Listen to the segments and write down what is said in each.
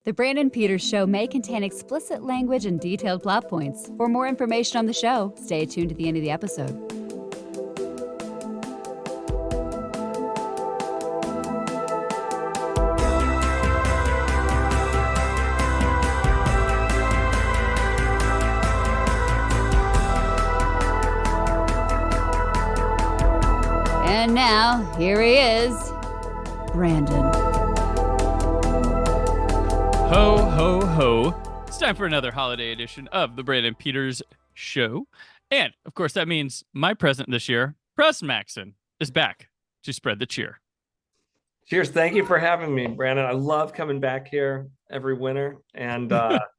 The Brandon Peters Show may contain explicit language and detailed plot points. For more information on the show, stay tuned to the end of the episode. And now, here he is, Brandon. Ho, ho, ho. It's time for another holiday edition of the Brandon Peters Show. And, of course, that means my present this year, Pres Maxson, is back to spread the cheer. Cheers. Thank you for having me, Brandon. I love coming back here every winter. And and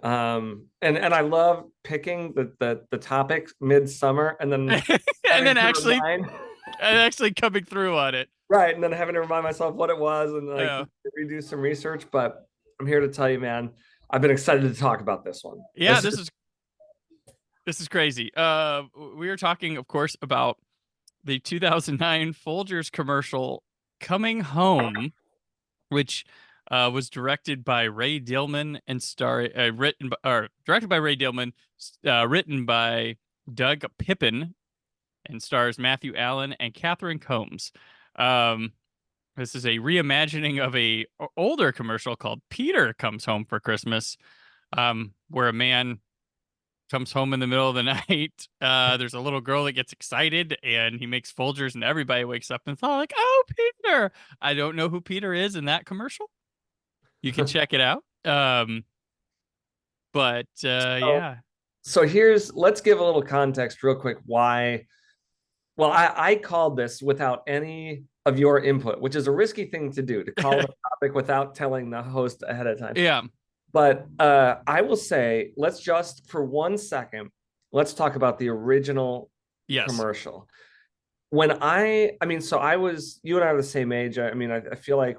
I love picking the topic midsummer and then and then actually coming through on it. Right. And then having to remind myself what it was and redo some research. But I'm here to tell you, man, I've been excited to talk about this one. Yeah, this is crazy. We are talking, of course, about the 2009 Folgers commercial "Coming Home," which was directed by Ray Dillman and directed by Ray Dillman, written by Doug Pippin, and stars Matthew Allen and Catherine Combs. This is a reimagining of a older commercial called Peter Comes Home for Christmas, where a man comes home in the middle of the night. There's a little girl that gets excited and he makes Folgers and everybody wakes up and it's all like, oh, Peter. I don't know who Peter is in that commercial. You can check it out. Yeah. So let's give a little context real quick why. Well, I called this without any of your input, which is a risky thing to do, to call a topic without telling the host ahead of time. Yeah. But I will say, let's just for 1 second, let's talk about the original commercial. When you and I are the same age. I feel like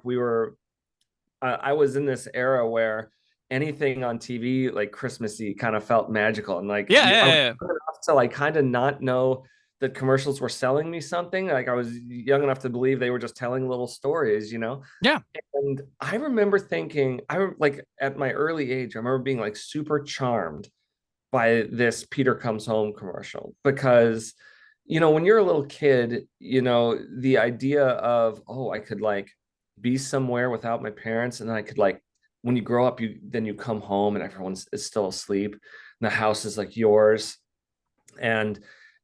I was in this era where anything on TV like Christmassy kind of felt magical. And like, yeah. So like kind of not know that commercials were selling me something. Like I was young enough to believe they were just telling little stories, Yeah. And I remember thinking, at my early age, I remember being like super charmed by this Peter Comes Home commercial because, when you're a little kid, the idea of, I could like be somewhere without my parents. And then I could like, when you grow up, you come home and everyone is still asleep and the house is like yours. And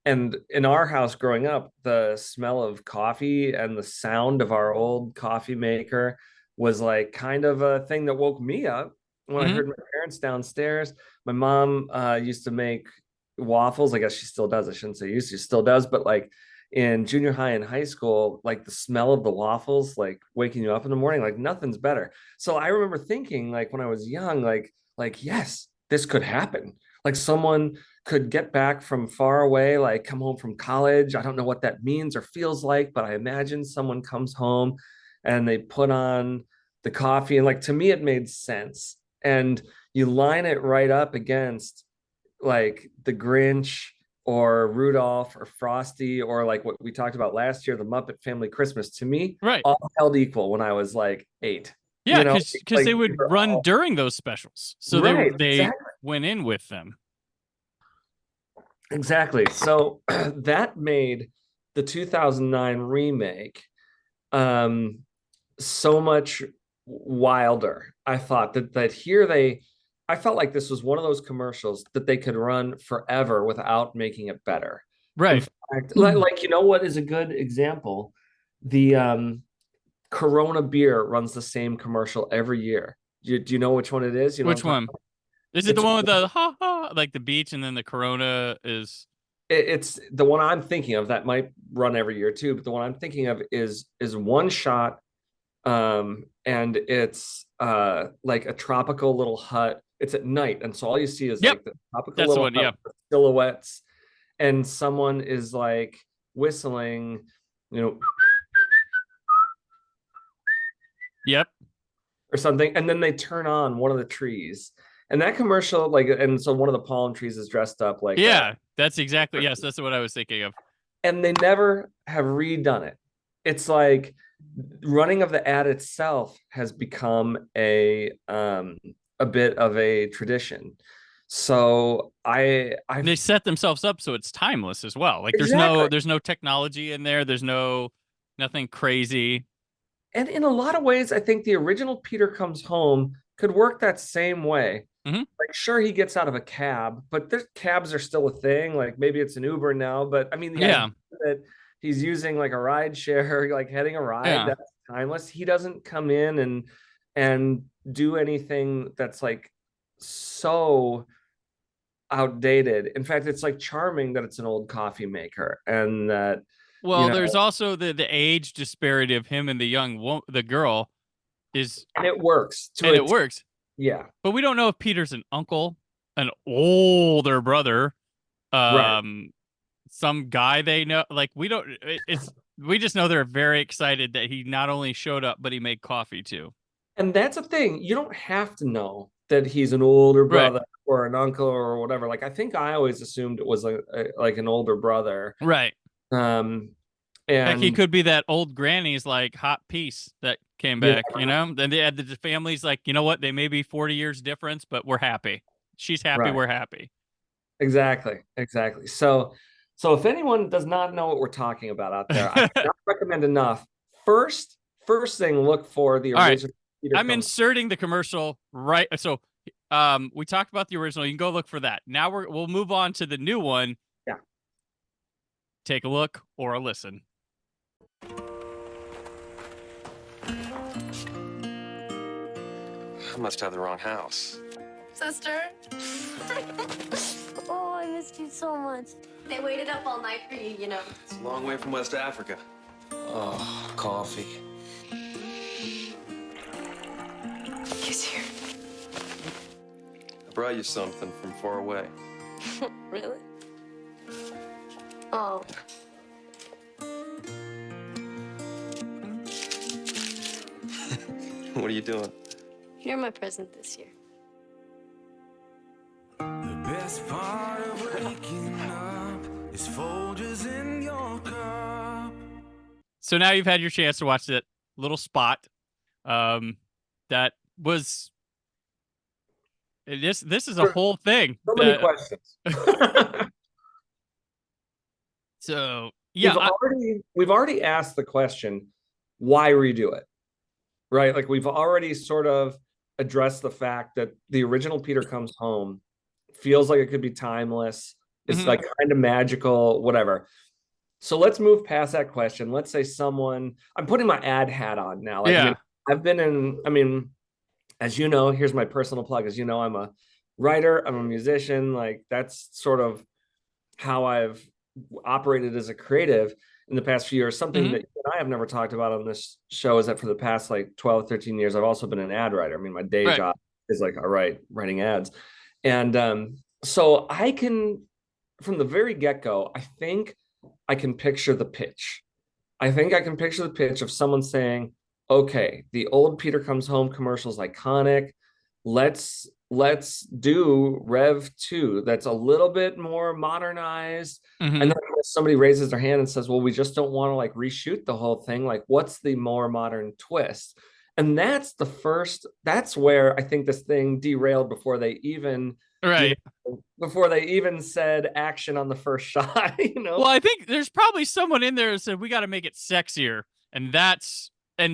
in our house growing up, the smell of coffee and the sound of our old coffee maker was like kind of a thing that woke me up when I heard my parents downstairs. My mom used to make waffles. I guess she still does. I shouldn't say used to, still does. But like in junior high and high school, like the smell of the waffles, like waking you up in the morning, like nothing's better. So I remember thinking like when I was young, like, yes, this could happen. Like someone could get back from far away, like come home from college. I don't know what that means or feels like, but I imagine someone comes home and they put on the coffee. And like, to me, it made sense. And you line it right up against like the Grinch or Rudolph or Frosty, or like what we talked about last year, the Muppet Family Christmas. To me, right, all held equal when I was like 8. Yeah, because they would run during those specials. So they exactly went in with them. Exactly. So that made the 2009 remake so much wilder. I thought I felt like this was one of those commercials that they could run forever without making it better. Right. In fact, like, what is a good example? The Corona beer runs the same commercial every year. Do you know which one it is? Which one? Is it the one with the ha ha, like the beach, and then the Corona is? It's the one I'm thinking of that might run every year too. But the one I'm thinking of is one shot, and it's like a tropical little hut. It's at night, and so all you see is like the tropical little hut with silhouettes, and someone is like whistling, Yep. Or something, and then they turn on one of the trees. And that commercial, and so one of the palm trees is dressed up like that's exactly, yes, that's what I was thinking of. And they never have redone it. It's like running of the ad itself has become a bit of a tradition. So I They set themselves up so it's timeless as well. Like exactly. there's no technology in there. There's nothing crazy. And in a lot of ways, I think the original Peter Comes Home could work that same way. Hmm. Like, sure, he gets out of a cab, but there's cabs are still a thing. Like maybe it's an Uber now, but I mean the idea Yeah, that he's using like a ride share, like heading a ride, yeah. that's timeless. He doesn't come in and do anything that's like so outdated. In fact, it's like charming that it's an old coffee maker and that, you Well, know, there's also the age disparity of him and the girl is, and it works to and it it. works. Yeah, But we don't know if Peter's an uncle, an older brother, right. um, some guy they know. Like we don't. It's we just know they're very excited that he not only showed up but he made coffee too. And that's a thing. You don't have to know that he's an older Right, brother or an uncle or whatever. Like I think I always assumed it was like an older brother. right. Um Heck, he and could be that old granny's like hot piece that came you back. You know, then they had the family's like, you know what? They may be 40 years difference, but we're happy. She's happy. right. We're happy. Exactly. So if anyone does not know what we're talking about out there, I All cannot recommend enough. First thing, look for the right. original Peter I'm Comes. inserting the commercial right. So, we talked about the original. You can go look for that. Now we'll move on to the new one. Yeah. Take a look or a listen. I must have the wrong house. Sister. Oh, I missed you so much. They waited up all night for you, you know. It's a long way from West Africa. Oh, coffee. He's here. I brought you something from far away. Really? Oh. What are you doing? You're my present this year. The best part of waking up is Folgers in your cup. So now you've had your chance to watch that little spot. That was this is a whole thing. So many questions. So yeah, We've already asked the question, why redo it? Right? Like we've already sort of addressed the fact that the original Peter Comes Home feels like it could be timeless. It's like kind of magical, whatever. So let's move past that question. Let's say I'm putting my ad hat on now. Like, yeah. I mean, as you know, here's my personal plug. As you know, I'm a writer, I'm a musician. Like that's sort of how I've operated as a creative in the past few years. Something that you and I have never talked about on this show is that for the past like 12, 13 years, I've also been an ad writer. I mean, my day Right. job is like, writing ads. And so I can, from the very get-go, I think I can picture the pitch. I think I can picture the pitch of someone saying, okay, the old Peter Comes Home commercial is iconic. Let's do Rev 2 that's a little bit more modernized. And then somebody raises their hand and says, well, we just don't want to like reshoot the whole thing. Like, what's the more modern twist? And that's where I think this thing derailed before they even Right. before they even said action on the first shot, Well, I think there's probably someone in there who said we got to make it sexier, and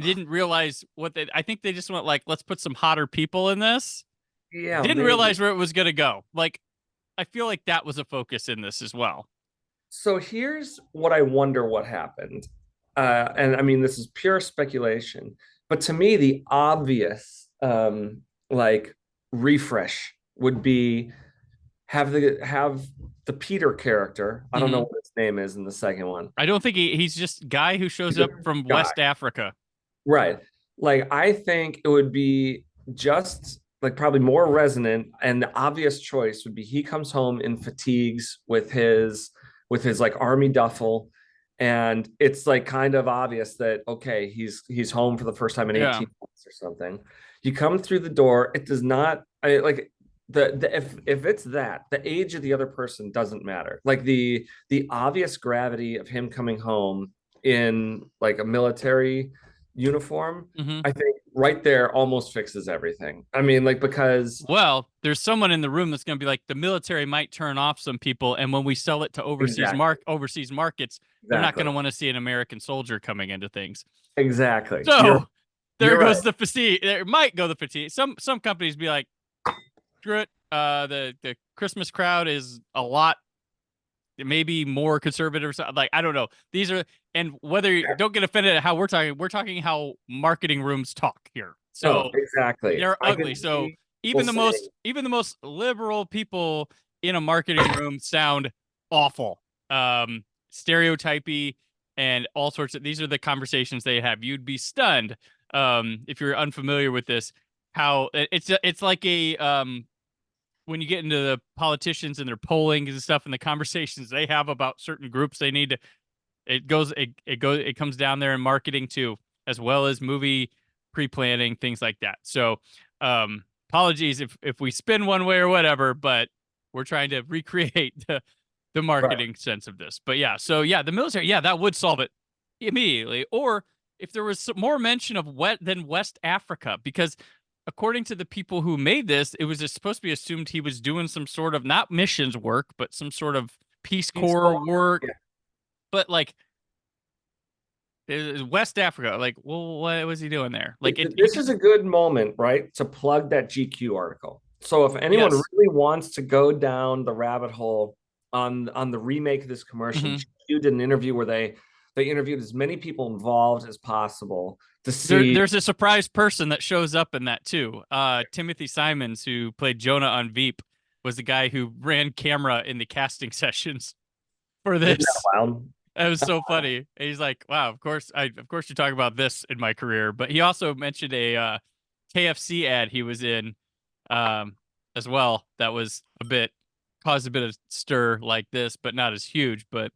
didn't realize I think they just went like, let's put some hotter people in this. Yeah, Didn't maybe. realize where it was gonna go. Like, I feel like that was a focus in this as well. So here's what I wonder what happened. And I mean, this is pure speculation, but to me, the obvious like refresh would be have the Peter character. I don't know what his name is in the second one. I don't think he's just guy who shows up from West Africa. Right. Like I think it would be just like probably more resonant, and the obvious choice would be he comes home in fatigues with his like army duffel, and it's like kind of obvious that okay, he's home for the first time in 18 months or something. You come through the door, it does not like the if it's that, the age of the other person doesn't matter. Like the obvious gravity of him coming home in like a military uniform, Mhm. I think right there almost fixes everything. I mean, like, because Well, there's someone in the room that's going to be like, the military might turn off some people, and when we sell it to exactly, overseas markets, they're not exactly, going to want to see an American soldier coming into things. exactly. So there You're right. goes the fatigue. There might go the fatigue. Some companies be like, screw it. The Christmas crowd is a lot, maybe more conservative. Like, I don't know. These are, and whether don't get offended at how we're talking how marketing rooms talk here. No, So exactly. they're I can ugly. So see people saying, even the most liberal people in a marketing room sound awful, stereotypy, and all sorts of. These are the conversations they have. You'd be stunned, if you're unfamiliar with this. How it's like a when you get into the politicians and their polling and stuff, and the conversations they have about certain groups they need to. It comes down there in marketing too, as well as movie pre-planning, things like that. So apologies if we spin one way or whatever, but we're trying to recreate the right. marketing sense of this. But yeah, so yeah, the military, yeah, that would solve it immediately. Or if there was some more mention of West Africa, because according to the people who made this, it was just supposed to be assumed he was doing some sort of not missions work, but some sort of Peace Corps work. Yeah. But like West Africa, like, well, what was he doing there? Like, This is a good moment, right, to plug that GQ article. So if anyone Yes. really wants to go down the rabbit hole on the remake of this commercial, Mhm. GQ did an interview where they interviewed as many people involved as possible to see. There's a surprise person that shows up in that too. Timothy Simons, who played Jonah on Veep, was the guy who ran camera in the casting sessions for Isn't this. that wild? It was so funny. And he's like, "Wow, of course you talk about this in my career." But he also mentioned a KFC ad he was in, as well. That was caused a bit of stir like this, but not as huge. But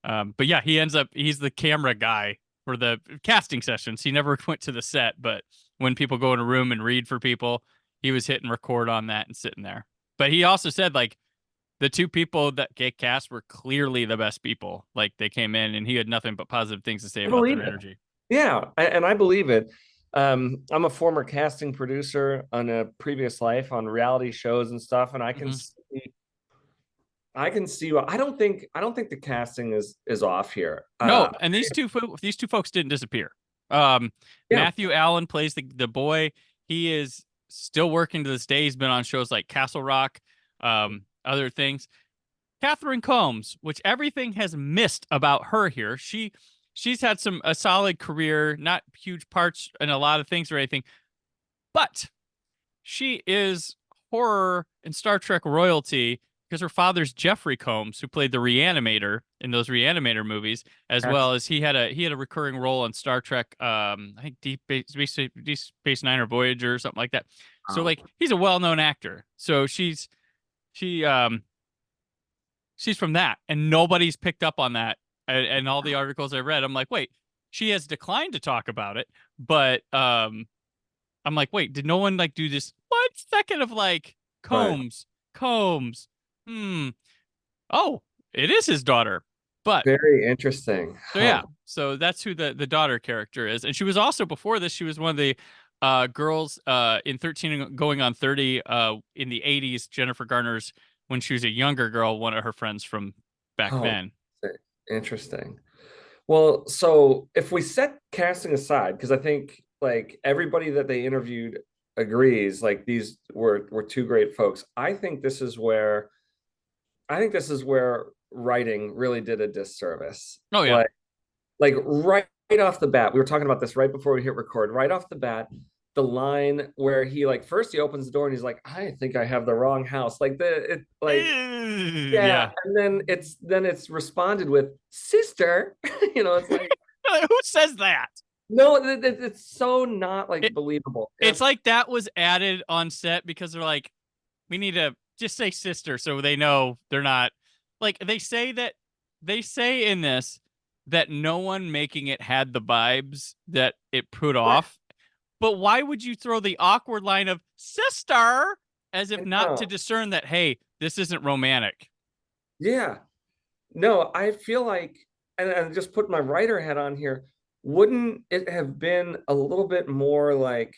yeah, he's the camera guy for the casting sessions. He never went to the set, but when people go in a room and read for people, he was hitting record on that and sitting there. But he also said, like, the two people that get cast were clearly the best people. Like, they came in and he had nothing but positive things to say I about believe their it. energy. Yeah, and I believe it. I'm a former casting producer on a previous life on reality shows and stuff, and I can Mhm. see. I can see. I don't think the casting is off here. No, and these two folks didn't disappear. Yeah. Matthew Allen plays the boy. He is still working to this day. He's been on shows like Castle Rock, other things. Catherine Combs, which everything has missed about her here. She's had a solid career, not huge parts in a lot of things or anything, but she is horror and Star Trek royalty because her father's Jeffrey Combs, who played the Reanimator in those Reanimator movies, as well as he had a recurring role on Star Trek, I think Deep Space Nine or Voyager or something like that. So like, he's a well-known actor. So she's from that, and nobody's picked up on that. And all the articles I read, I'm like, wait, she has declined to talk about it, but I'm like, wait, did no one like do this 1 second of like Combs? Oh, it is his daughter. But Very interesting. so yeah, so that's who the daughter character is. And she was also, before this, she was one of the girls in 13 Going on 30 in the 80s, Jennifer Garner's, when she was a younger girl, one of her friends from back then. Interesting. Well, so if we set casting aside, because I think like everybody that they interviewed agrees, like these were two great folks. I think this is where writing really did a disservice. Oh yeah. Like right off the bat, we were talking about this right before we hit record. Right off the bat, the line where he like first he opens the door and he's like, "I think I have the wrong house." Like yeah, and then it's responded with "sister." It's like, who says that? no, it's so not like believable. It's like that was added on set because they're like, we need to just say sister so they know they're not like, they say in this that no one making it had the vibes that it put off. But why would you throw the awkward line of sister as if not to discern that, hey, this isn't romantic? Yeah. No, I feel like, and just put my writer hat on here, wouldn't it have been a little bit more like,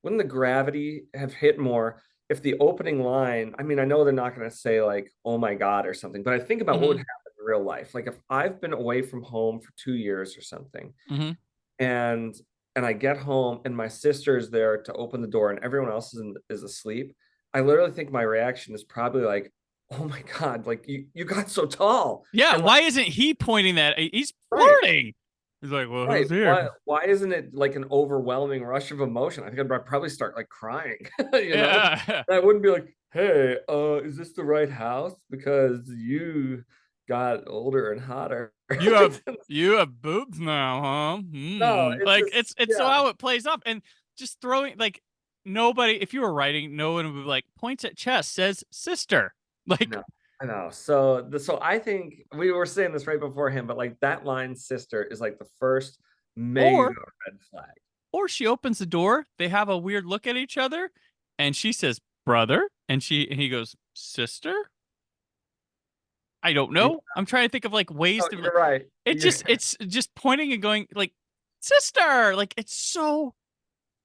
wouldn't the gravity have hit more if the opening line, I mean, I know they're not going to say like, oh my God or something, but I think about what would Mhm. happen in real life. Like if I've been away from home for 2 years or something, Mhm. and I get home and my sister is there to open the door and everyone else is asleep, I literally think my reaction is probably like, oh my God, like you got so tall. Yeah, And like, why isn't he pointing that? He's right, flirting. He's like, well, right. who's here? Why isn't it like an overwhelming rush of emotion? I think I'd probably start like crying, you know? Yeah. And I wouldn't be like, hey, is this the right house? Because you got older and hotter. You have boobs now, huh? No, Hmm. it's Like just, it's so yeah. how it plays off, and just throwing like nobody. If you were writing, no one would be like points at chest, says sister. Like, No, I know. So I think we were saying this right before him, but like that line sister is like the first mega or red flag. she opens the door, they have a weird look at each other, and she says brother, and he goes sister. I don't Yeah, know. I'm trying to think of like ways no, to. you're right. It's just pointing and going like sister. Like it's so.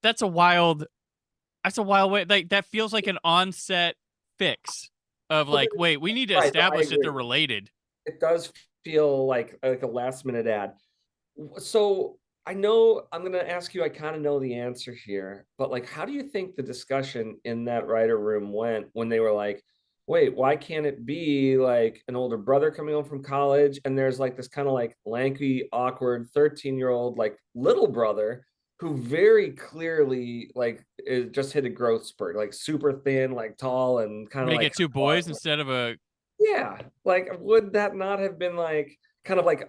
That's a wild. That's a wild way. Like that feels like an onset fix of But like, wait, we need to right, no, I establish that they're agree. related. It does feel like a last minute ad. So I know I'm gonna ask you, I kind of know the answer here, but like, how do you think the discussion in that writer room went when they were like, wait, why can't it be like an older brother coming home from college? And there's like this kind of like lanky, awkward 13-year-old like little brother who very clearly like just hit a growth spurt, like super thin, like tall, and kind of Make like it two boys instead of a. yeah, like would that not have been like kind of like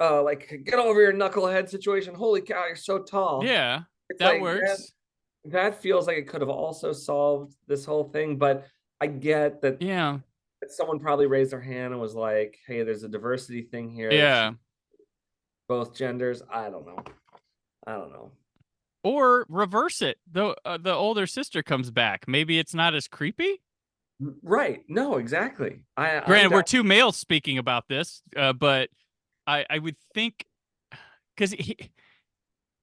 get over your knucklehead situation? Holy cow, you're so tall. Yeah, It's that like that works. that feels like it could have also solved this whole thing, but I get that, Yeah, that someone probably raised their hand and was like, "Hey, there's a diversity thing here that yeah. should both genders." I don't know. I don't know. Or reverse it. The older sister comes back. Maybe it's not as creepy. Right. No, exactly. I'm Granted, down. we're two males speaking about this, but I would think because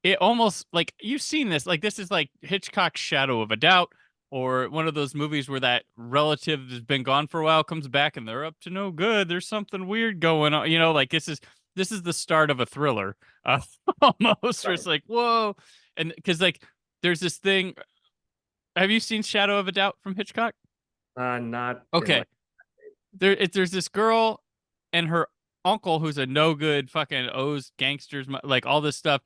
it almost like you've seen this. Like this is like Hitchcock's Shadow of a Doubt, or one of those movies where that relative has been gone for a while comes back and they're up to no good. There's something weird going on. You know, like this is the start of a thriller, almost. Where it's Right. like whoa, and because like there's this thing. Have you seen Shadow of a Doubt from Hitchcock? Not in Okay, like there's this girl and her uncle who's a no good fucking owes gangsters like all this stuff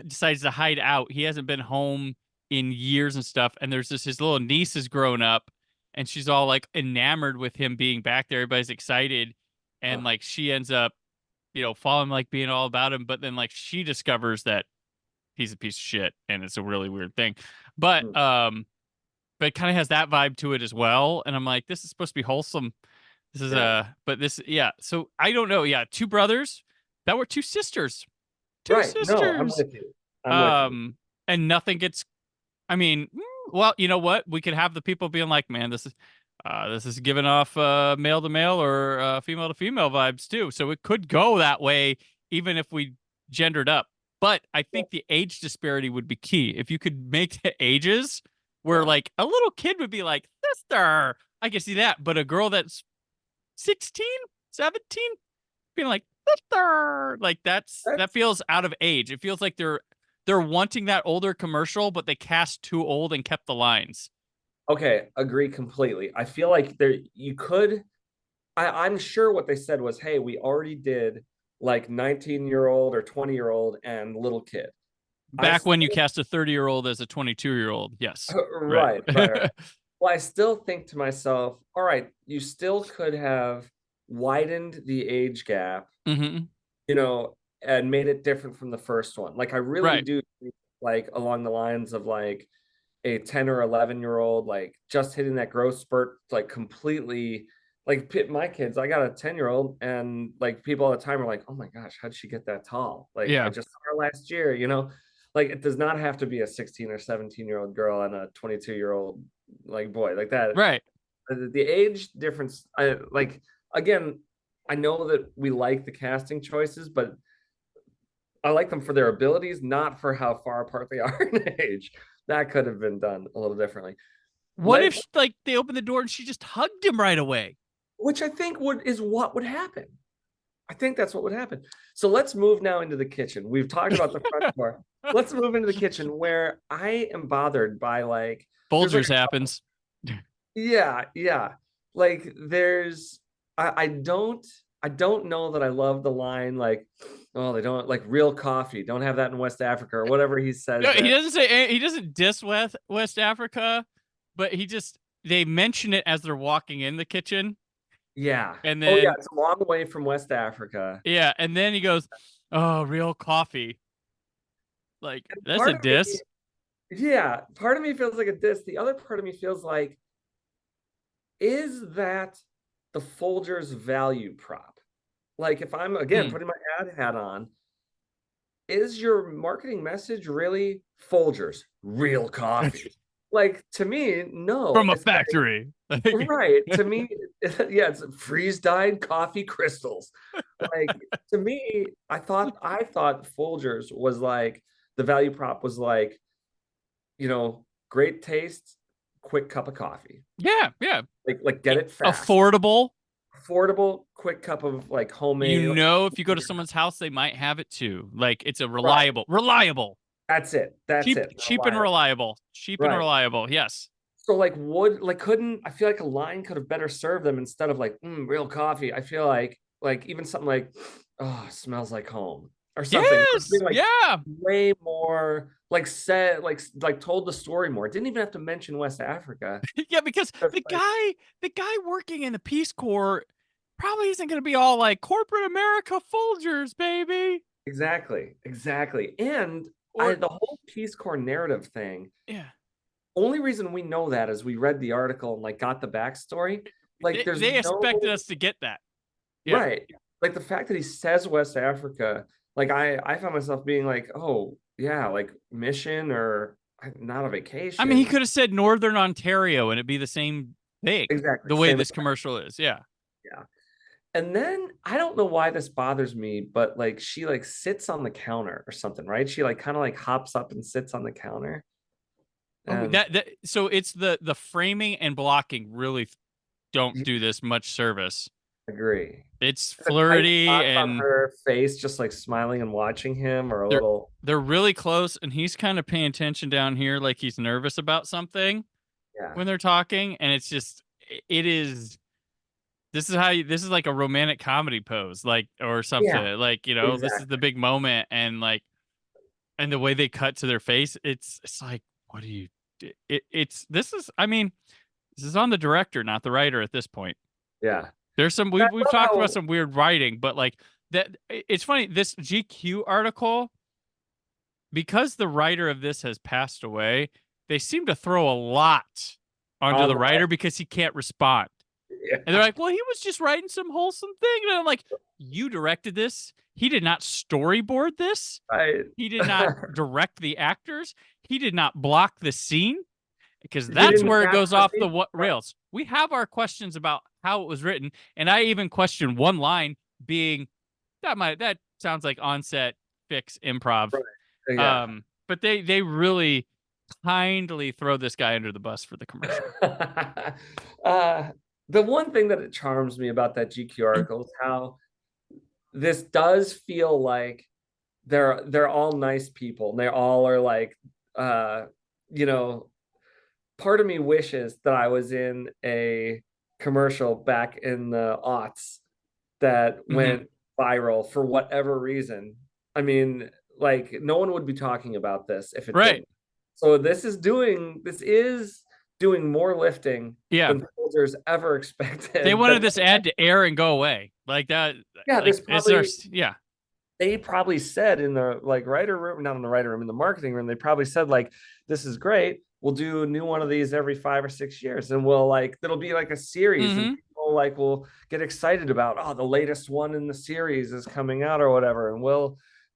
decides to hide out. He hasn't been home in years and stuff. And there's this his little niece has grown up and she's all like enamored with him being back there. Everybody's excited. And huh. like she ends up, falling like being all about him. But then like she discovers that he's a piece of shit and it's a really weird thing. But Hmm. but it kind of has that vibe to it as well. And I'm like, this is supposed to be wholesome. This is Yeah. but this yeah. So I don't know. Yeah, two brothers that were two sisters. Two Right. No, I'm sisters. with you. I'm with you. And nothing gets. I mean, well, you know what? We could have the people being like, man, this is giving off male to male or female to female vibes too. So it could go that way, even if we gendered up. But I think the age disparity would be key. If you could make the ages where Yeah. like a little kid would be like, sister, I can see that. But a girl that's 16, 17, being like, sister, like that That's feels out of age. It feels like they're wanting that older commercial, but they cast too old and kept the lines. okay. Agree completely. I feel like there you could. I'm sure what they said was, "Hey, we already did like 19-year-old or 20-year-old and little kid." I Back when you still, cast a 30-year-old as a 22-year-old. Yes. Right. right, right, right. Well, I still think to myself, all right, you still could have widened the age gap, hmm and made it different from the first one. Like I really Right. do think, like along the lines of like a 10 or 11-year-old, like just hitting that growth spurt, like completely like my kids, I got a 10-year-old and like people all the time are like, oh my gosh, how'd she get that tall? Like I Yeah. just saw her last year. Like it does not have to be a 16 or 17-year-old girl and a 22-year-old like boy like that. Right. The age difference, I like again, I know that we like the casting choices, but I like them for their abilities, not for how far apart they are in age. That could have been done a little differently. What if like they opened the door and she just hugged him right away? Which I think is what would happen. I think that's what would happen. So let's move now into the kitchen. We've talked about the front door. Let's move into the kitchen where I am bothered by like Folgers happens. Yeah. Like I don't know that I love the line like, oh, they don't like real coffee. Don't have that in West Africa or whatever he says. No, he doesn't diss West Africa, but they mention it as they're walking in the kitchen. Yeah. And then it's a long way from West Africa. Yeah, and then he goes, "Oh, real coffee." Like that's a diss. Part of me feels like a diss. The other part of me feels like, is that the Folgers value prop? Like if I'm again putting my ad hat on, is your marketing message really Folgers, real coffee? Like to me, no. From a factory. Like, right. To me, it's freeze-dyed coffee crystals. Like to me, I thought Folgers was like the value prop was like, great taste, quick cup of coffee. Yeah. Like get it fast. Affordable, quick cup of like homemade. If you go to someone's house, they might have it too. Like it's a reliable. That's it. Cheap and reliable. Cheap and reliable. Yes. So like I feel like a line could have better served them instead of like real coffee. I feel like even something like, oh, smells like home or something. Yes. Like way more like said like told the story more. Didn't even have to mention West Africa. Yeah, because the guy working in the Peace Corps probably isn't going to be all like corporate America Folgers, baby. Exactly. And the whole Peace Corps narrative thing. Yeah. Only reason we know that is we read the article and like got the backstory. Like they expected us to get that. Yeah. Right. Like the fact that he says West Africa, like I found myself being like, oh yeah, like mission or not a vacation. I mean, he could have said Northern Ontario and it'd be the same thing. Exactly. The way this commercial is. Yeah. Yeah. And then I don't know why this bothers me, but like she like sits on the counter or something, right? She like kind of like hops up and sits on the counter. So it's the framing and blocking really don't do this much service. Agree. It's flirty and her face just like smiling and watching him or they're really close and he's kind of paying attention down here like he's nervous about something when they're talking, and it's just this is like a romantic comedy pose, like or something. Like, exactly. This is the big moment, and like and the way they cut to their face, it's like, what do you this is on the director, not the writer at this point. Yeah. There's some we've talked about some weird writing, but like that it's funny, this GQ article, because the writer of this has passed away, they seem to throw a lot onto the writer because he can't respond. Yeah. And they're like, well, he was just writing some wholesome thing. And I'm like, you directed this. He did not storyboard this. Right. He did not direct the actors. He did not block the scene, because that's where it goes off the rails. We have our questions about how it was written. And I even question one line being that sounds like on-set fix improv. Right. Yeah. But they really kindly throw this guy under the bus for the commercial. The one thing that it charms me about that GQ article is how this does feel like they're all nice people. And they all are like, part of me wishes that I was in a commercial back in the aughts that went viral for whatever reason. I mean, like no one would be talking about this if it didn't. So this is doing more lifting than Folgers ever expected. They wanted this ad to air and go away like that. Yeah, like, they probably said in the like writer room, not in the writer room, in the marketing room, they probably said like, this is great. We'll do a new one of these every 5 or 6 years. And it'll be like a series and people like will get excited about, the latest one in the series is coming out or whatever. And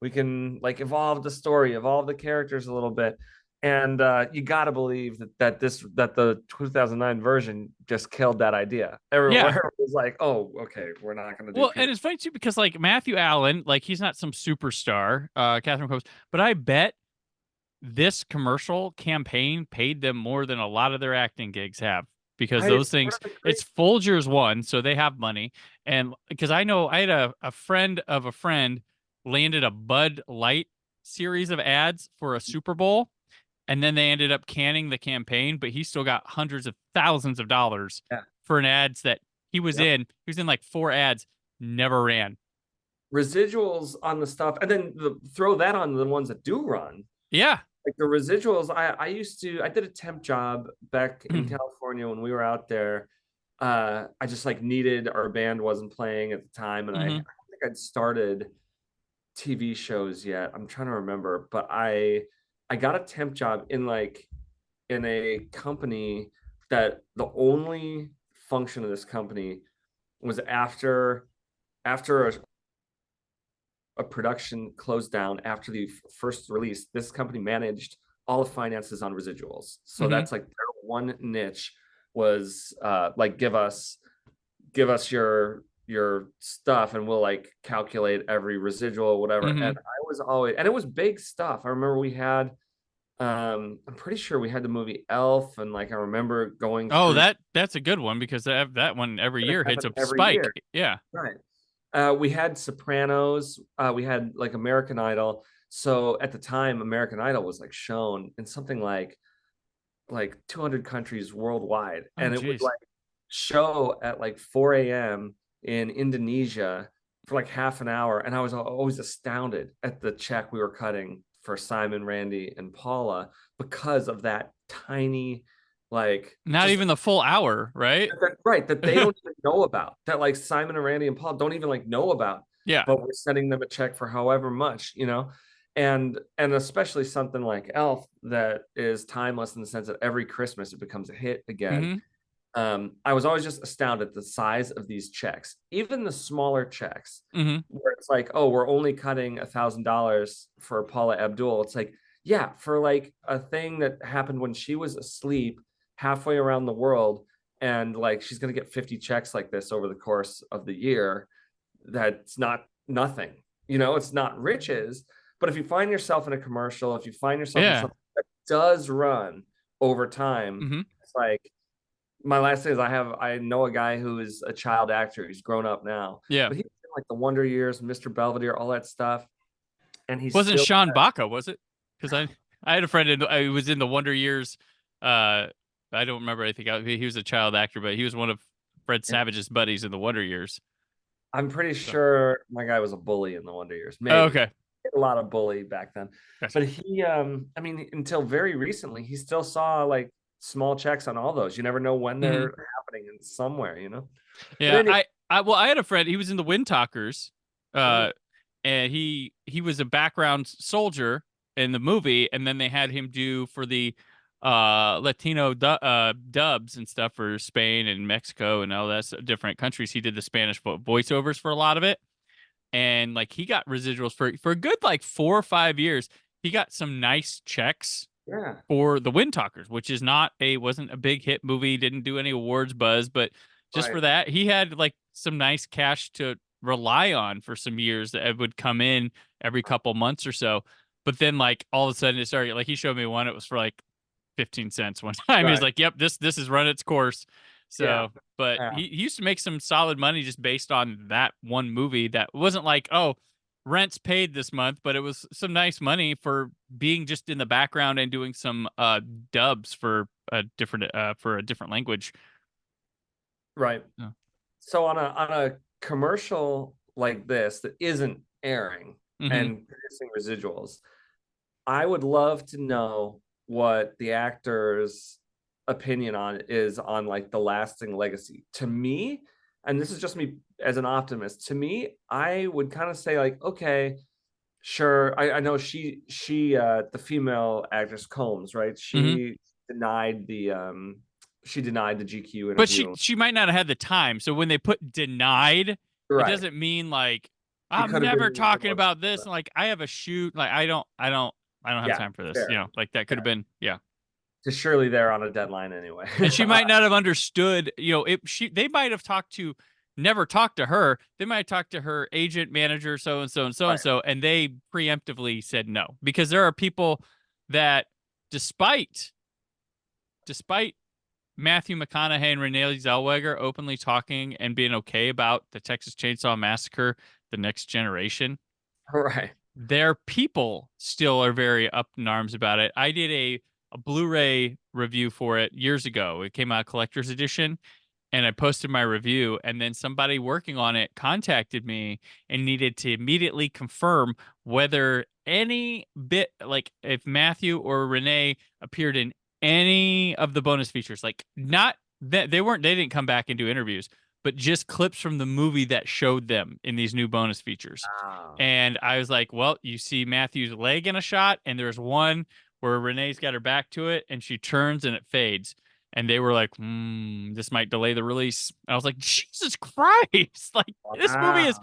we can like evolve the story, evolve the characters a little bit. And you got to believe that the 2009 version just killed that idea. Everywhere was like, oh, okay, we're not going to do. Well, and it's funny too because like Matthew Allen, like he's not some superstar, Catherine Coates, but I bet this commercial campaign paid them more than a lot of their acting gigs have because those things. It's Folgers one, so they have money, and because I know I had a friend of a friend landed a Bud Light series of ads for a Super Bowl. And then they ended up canning the campaign, but he still got hundreds of thousands of dollars for an ads that he was in. He was in like 4 ads, never ran. Residuals on the stuff, and then throw that on the ones that do run. Yeah. Like the residuals, I did a temp job back in California when we were out there. I just like needed, our band wasn't playing at the time, and I don't think I'd started TV shows yet. I'm trying to remember, but I got a temp job in a company that the only function of this company was after a production closed down, after the first release, this company managed all the finances on residuals. So that's like their one niche was like give us your stuff and we'll like calculate every residual, whatever. And I was always, and it was big stuff. I remember we had I'm pretty sure we had the movie Elf, and like I remember going that's a good one because that one every year hits a spike. Yeah. Right. We had Sopranos, we had like American Idol. So at the time, American Idol was like shown in something like 200 countries worldwide. And it would like show at like 4 a.m. in Indonesia for like half an hour. And I was always astounded at the check we were cutting for Simon, Randy, and Paula because of that tiny, like not even the full hour, right? That they don't even know about, that like Simon and Randy and Paul don't even like know about. Yeah. But we're sending them a check for however much, and especially something like Elf that is timeless in the sense that every Christmas it becomes a hit again. I was always just astounded at the size of these checks, even the smaller checks, where it's like, oh, we're only cutting $1,000 for Paula Abdul. It's like, yeah, for like a thing that happened when she was asleep halfway around the world, and like she's gonna get 50 checks like this over the course of the year. That's not nothing, it's not riches. But if you find yourself in a commercial, if you find yourself in something that does run over time, it's like, my last thing is I know a guy who is a child actor. He's grown up now. Yeah. But he was in like the Wonder Years, Mr. Belvedere, all that stuff. And he wasn't Sean Baca, was it? Because I had a friend who was in the Wonder Years. I don't remember. I think he was a child actor, but he was one of Fred Savage's buddies in the Wonder Years. I'm pretty sure my guy was a bully in the Wonder Years. Maybe. Oh, okay. A lot of bully back then. Gotcha. But he, until very recently, he still saw like small checks on all those. You never know when they're happening in somewhere, Yeah. Anyway. I had a friend, he was in the Wind Talkers, and he was a background soldier in the movie, and then they had him do for the Latino dubs and stuff for Spain and Mexico and all that different countries. He did the Spanish voiceovers for a lot of it, and like he got residuals for a good like 4 or 5 years. He got some nice checks for the Wind Talkers, which wasn't a big hit movie, didn't do any awards buzz, but just for that, he had like some nice cash to rely on for some years that would come in every couple months or so. But then like all of a sudden it started, like he showed me one, it was for like 15 cents one time. He's like, yep, this has run its course. So, he used to make some solid money just based on that one movie that wasn't like, oh, rent's paid this month, but it was some nice money for being just in the background and doing some dubs for a different language. Right. Yeah. So on a commercial like this that isn't airing and producing residuals, I would love to know what the actor's opinion is on like the lasting legacy. To me, and this is just me as an optimist, to me, I would kind of say like, okay, sure. I know she the female actress Combs, right? She denied the GQ interview. But she might not have had the time. So when they put denied, it doesn't mean like I'm never talking about this. And like I have a shoot. Like I don't I don't have Yeah, time for this. fair. You know, like that could have been, yeah. Because surely they're on a deadline anyway. And she might not have understood, you know, they might have never talked to her. They might have talked to her agent, manager, so and so and so and so, and they preemptively said no. Because there are people that despite Matthew McConaughey and Renee Zellweger openly talking and being okay about the Texas Chainsaw Massacre, The Next Generation, Right. their people still are very up in arms about it. I did a Blu-ray review for it years ago. It came out collector's edition, and I posted my review, and then somebody working on it contacted me and needed to immediately confirm whether any bit, like if Matthew or Renee appeared in any of the bonus features, like not that they didn't come back and do interviews, but just clips from the movie that showed them in these new bonus features. Wow. And I was like, well, you see Matthew's leg in a shot, and there's one where Renee's got her back to it, and she turns and it fades. And they were like, this might delay the release. And I was like, Jesus Christ. Like, this movie is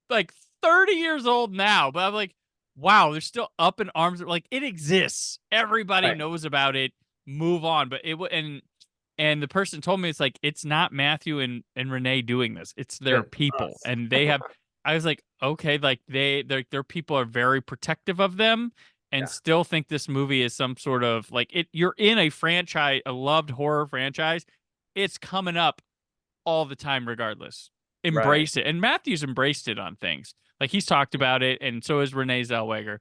like 30 years old now. But I'm like, wow, they're still up in arms. Like, it exists. Everybody knows about it. Move on. But and the person told me, it's like, it's not Matthew and Renee doing this. It's their people. Us. And they have, I was like, okay, like their people are very protective of them and still think this movie is some sort of like you're in a franchise, a loved horror franchise. It's coming up all the time, regardless. Embrace it. And Matthew's embraced it on things. Like he's talked about it, and so is Renee Zellweger.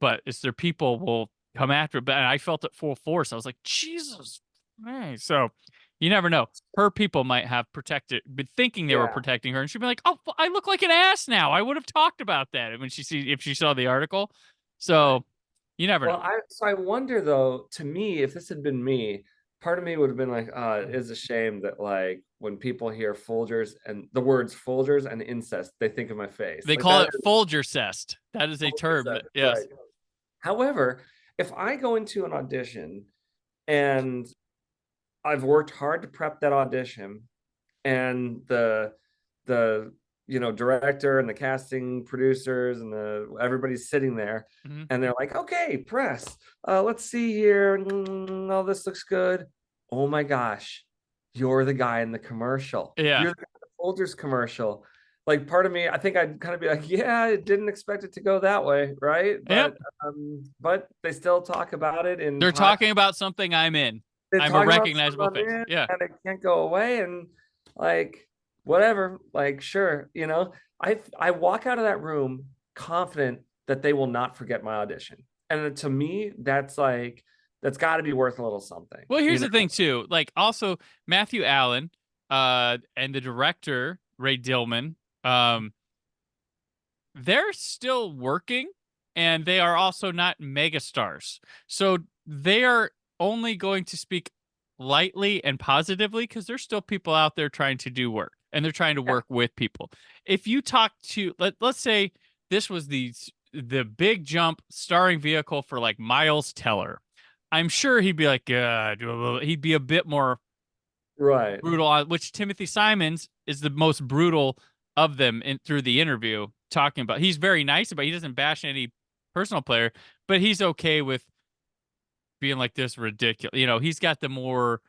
But it's their people will come after it. But I felt it full force. I was like, Jesus. Hey. So you never know. Her people might have been thinking they were protecting her, and she'd be like, "Oh, I look like an ass now. I would have talked about that when if she saw the article." So you never know. I wonder though. To me, if this had been me, part of me would have been like, it is a shame that like when people hear Folgers and the words Folgers and incest, they think of my face. They like, call it Folgercest. That is a term. Yes. Right. However, if I go into an audition and I've worked hard to prep that audition, and the director and the casting producers and everybody's sitting there, and they're like, okay, press, let's see here, oh, this looks good. Oh my gosh, you're the guy in the commercial. Yeah, you're the guy in the Folgers commercial. Like, part of me, I think I'd kind of be like, yeah, I didn't expect it to go that way, right? But they still talk about it, and they're talking about something I'm in. I'm a recognizable face. Yeah, and it can't go away. And like, whatever, like, sure, I walk out of that room confident that they will not forget my audition. And to me, that's got to be worth a little something. Well, here's the thing too. Like, also Matthew Allen, and the director Ray Dillman, they're still working, and they are also not megastars. So they are only going to speak lightly and positively because there's still people out there trying to do work, and they're trying to work with people. If you talk to, let's say this was the big jump starring vehicle for like Miles Teller, I'm sure he'd be like, he'd be a bit more brutal, which Timothy Simons is the most brutal of them through the interview, talking about, he's very nice about, he doesn't bash any personal player, but he's okay with being like this ridiculous. He's got the more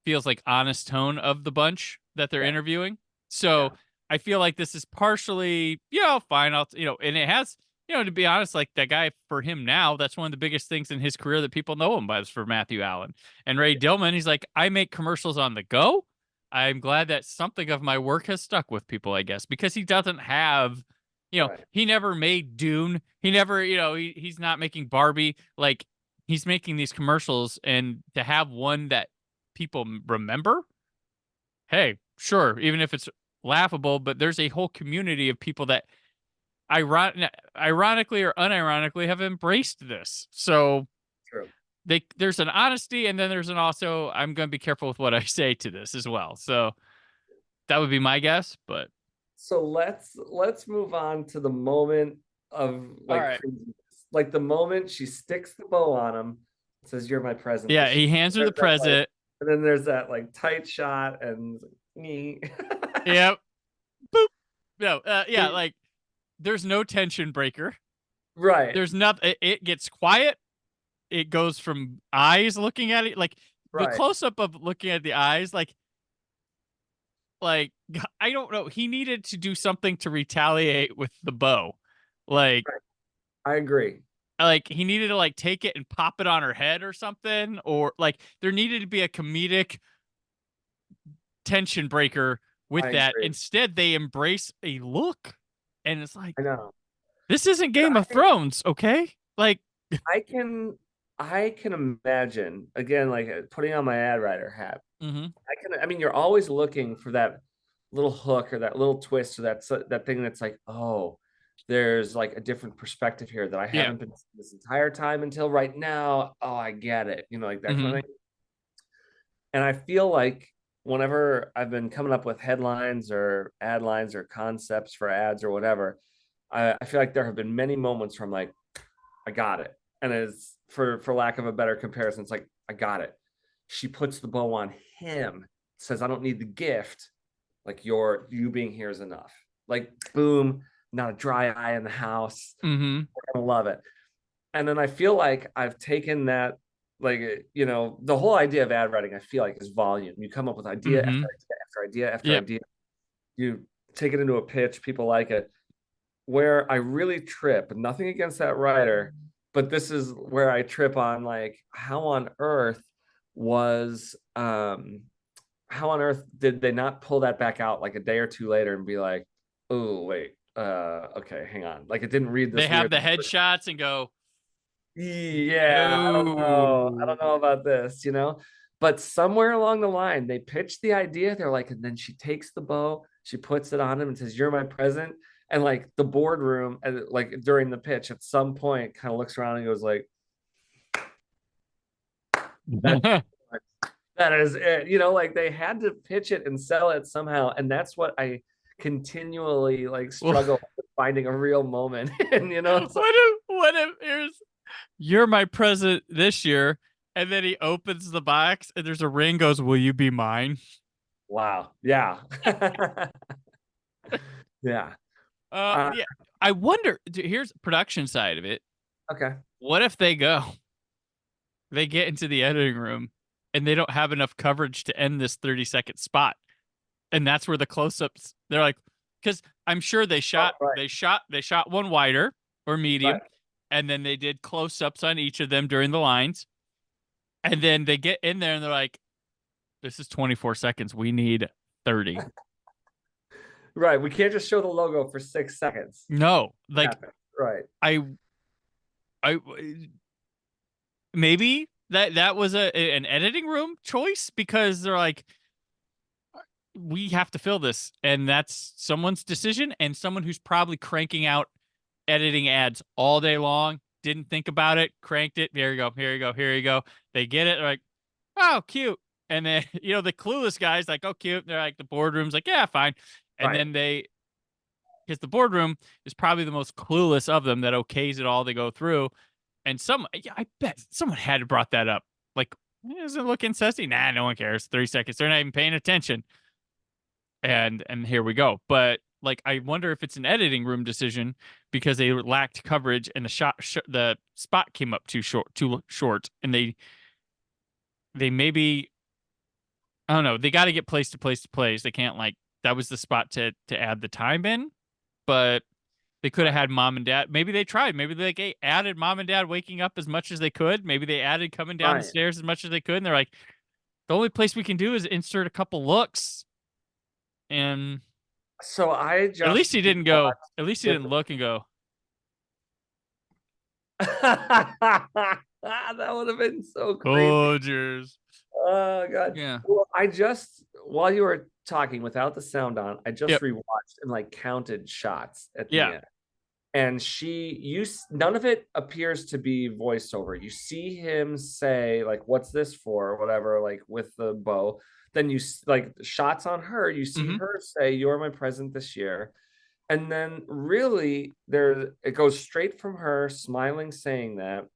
feels like honest tone of the bunch that they're interviewing. So I feel like this is partially, fine. And it has, to be honest, like that guy, for him now, that's one of the biggest things in his career that people know him by, is for Matthew Allen. And Ray Dillman, he's like, I make commercials on the go. I'm glad that something of my work has stuck with people, I guess, because he doesn't have, he never made Dune. He never, he's not making Barbie. Like, he's making these commercials, and to have one that people remember, hey, sure, even if it's laughable, but there's a whole community of people that ironically or unironically have embraced this. So true. There's an honesty, and then there's an also, I'm going to be careful with what I say to this as well. So that would be my guess. But so let's move on to the moment of like craziness. Like the moment she sticks the bow on him, says, "You're my present." Yeah, he hands her the present. And then there's that like tight shot and me. Yep. Boop. No, like there's no tension breaker. Right. There's nothing. It gets quiet. It goes from eyes looking at it, like the Right. close up of looking at the eyes, like I don't know. He needed to do something to retaliate with the bow, like Right. I agree. he needed to like take it and pop it on her head or something, or like there needed to be a comedic tension breaker with I that. agree. Instead, they embrace a look, and it's like I know. this isn't Game of Thrones, okay? Like I can imagine again, like putting on my ad writer hat. mhm. I mean, you're always looking for that little hook or that little twist or that thing that's like, oh, there's like a different perspective here that I Yeah. haven't been this entire time until right now. Oh, I get it. Like that kind of thing. And I feel like whenever I've been coming up with headlines or ad lines or concepts for ads or whatever, I feel like there have been many moments where I'm like, I got it. And it's for lack of a better comparison, it's like, I got it. She puts the bow on him, says, I don't need the gift. Like you being here is enough. Like, boom, not a dry eye in the house. Mm-hmm. We're gonna love it. And then I feel like I've taken that, like, the whole idea of ad writing, I feel like, is volume. You come up with idea after idea after idea after idea. You take it into a pitch, people like it. Where I really trip, nothing against that writer, but this is where I trip on, like, how on earth did they not pull that back out like a day or two later and be like, oh wait, okay, hang on, like it didn't read this. They have the headshots and go, yeah, I don't know about this, but somewhere along the line they pitched the idea. They're like, and then she takes the bow, she puts it on him and says, you're my present. And like the boardroom, like during the pitch, at some point, kind of looks around and goes like, that is it. Like they had to pitch it and sell it somehow. And that's what I continually like struggle with, finding a real moment. And what if here's, you're my present this year, and then he opens the box and there's a ring, goes, will you be mine? Wow. Yeah. Yeah. Yeah. I wonder, here's production side of it. Okay. What if they get into the editing room and they don't have enough coverage to end this 30-second spot? And that's where the close-ups, they're like, because I'm sure they shot one wider or medium, right, and then they did close-ups on each of them during the lines. And then they get in there and they're like, this is 24 seconds. We need 30. Right. We can't just show the logo for 6 seconds. No, like, right. I maybe that was an editing room choice, because they're like, we have to fill this, and that's someone's decision, and someone who's probably cranking out editing ads all day long, didn't think about it, cranked it. Here you go. Here you go. Here you go. They get it. They're like, oh, cute. And then, the clueless guy's like, oh, cute. They're like, the boardroom's like, yeah, fine. And then because the boardroom is probably the most clueless of them that okays it all to go through. And I bet someone had brought that up. Like, doesn't it look incesty? Nah, no one cares. 30 seconds. They're not even paying attention. And here we go. But like, I wonder if it's an editing room decision because they lacked coverage and the spot came up too short, and they maybe, I don't know. They got to get place to place to place. They can't, like, that was the spot to add the time in, but they could have had mom and dad. Maybe they tried. Maybe they added mom and dad waking up as much as they could. Maybe they added coming down the stairs as much as they could. And they're like, the only place we can do is insert a couple looks. And so at least he didn't go. At least he didn't look and go. That would have been so crazy. Folgers. Oh God. Yeah. Well, while you were talking without the sound on, I just rewatched and like counted shots at the end. And none of it appears to be voiceover. You see him say, like, what's this for, or whatever, like with the bow. Then you like shots on her. You see her say, you're my present this year. And then really it goes straight from her smiling, saying that,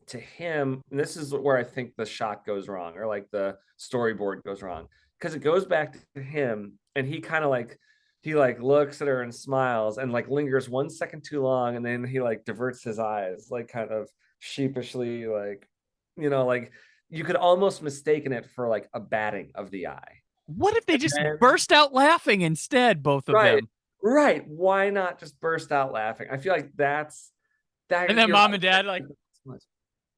to him. And this is where I think the shot goes wrong, or like the storyboard goes wrong, because it goes back to him and he kind of like he like looks at her and smiles and like lingers 1 second too long, and then he like diverts his eyes, like kind of sheepishly, like, like you could almost mistaken it for like a batting of the eye. What if they just And- burst out laughing instead, both of Right. them? Right. Why not just burst out laughing? I feel like that's that. And then you're mom right. and dad like,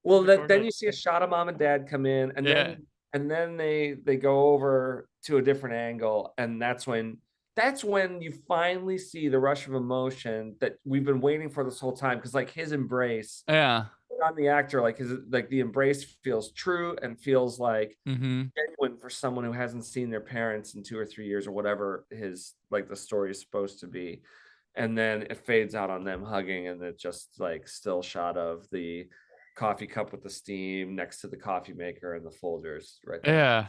Well, Record then it. you see a shot of mom and dad come in, and Yeah. then they go over to a different angle, and that's when you finally see the rush of emotion that we've been waiting for this whole time. Because like his embrace yeah. on the actor, like the embrace feels true and feels like Mm-hmm. genuine for someone who hasn't seen their parents in 2 or 3 years or whatever his like the story is supposed to be. And then it fades out on them hugging, and it's just like still shot of the coffee cup with the steam next to the coffee maker and the Folgers right there. Yeah.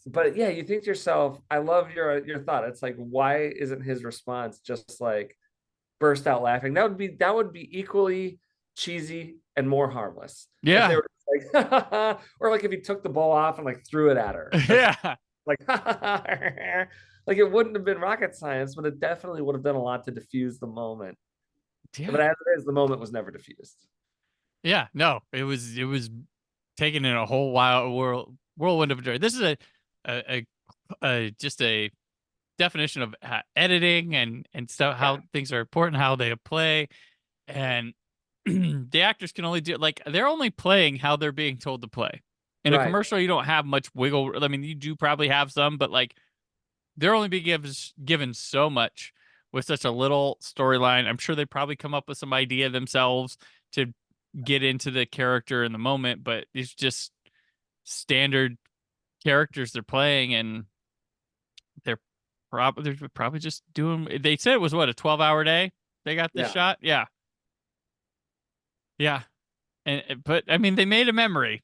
But yeah, you think to yourself, I love your thought. It's like, why isn't his response just like burst out laughing? That would be equally cheesy and more harmless. If Yeah. they were like, or like if he took the ball off and like threw it at her. Yeah. Like, like it wouldn't have been rocket science, but it definitely would have done a lot to diffuse the moment. Yeah. But as it is, the moment was never diffused. Yeah, no, it was taken in a whole wild whirlwind of joy. This is a just a definition of editing and stuff, how things are important, how they play, and the actors can only do like they're only playing how they're being told to play. In a Right. commercial, you don't have much wiggle. I mean, you do probably have some, but like they're only being given so much with such a little storyline. I'm sure they probably come up with some idea themselves to get into the character in the moment, but it's just standard characters they're playing, and they're probably just doing. They said it was what, a 12-hour day they got this shot. Yeah, but I mean, they made a memory.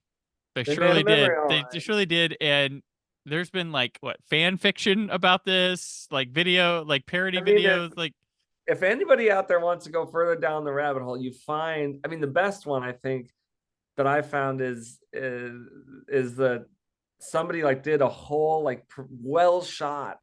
They They made surely a memory, did. all They right. surely did. And there's been like what, fan fiction about this, like video, like parody I mean, videos, like if anybody out there wants to go further down the rabbit hole, you find, I mean, the best one I think that I found is that somebody like did a whole like well shot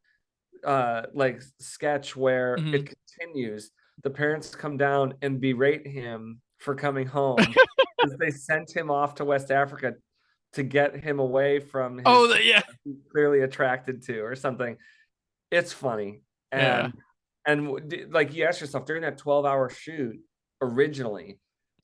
like sketch where Mhm. it continues. The parents come down and berate him for coming home because they sent him off to West Africa to get him away from his yeah. he's clearly attracted to or something. It's funny. Yeah. And like you ask yourself during that 12-hour shoot originally,